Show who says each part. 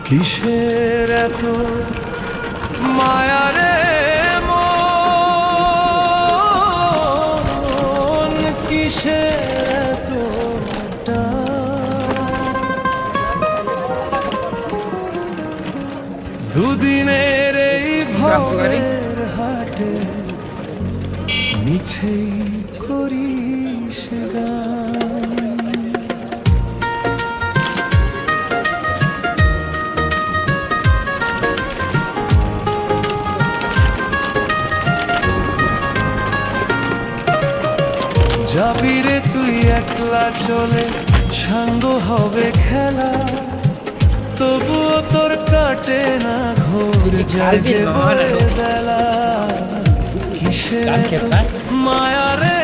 Speaker 1: কিসের এত মায়ারে মন, কিসের এত দুদিনের এই ভবের হাটে মিছেই করিস গান। যাবি রে তুই একলা চলে, সাঙ্গ হবে খেলা, তবুও তোর কাটে না ঘোর যায় যে বেলা। কিসের মায়া রে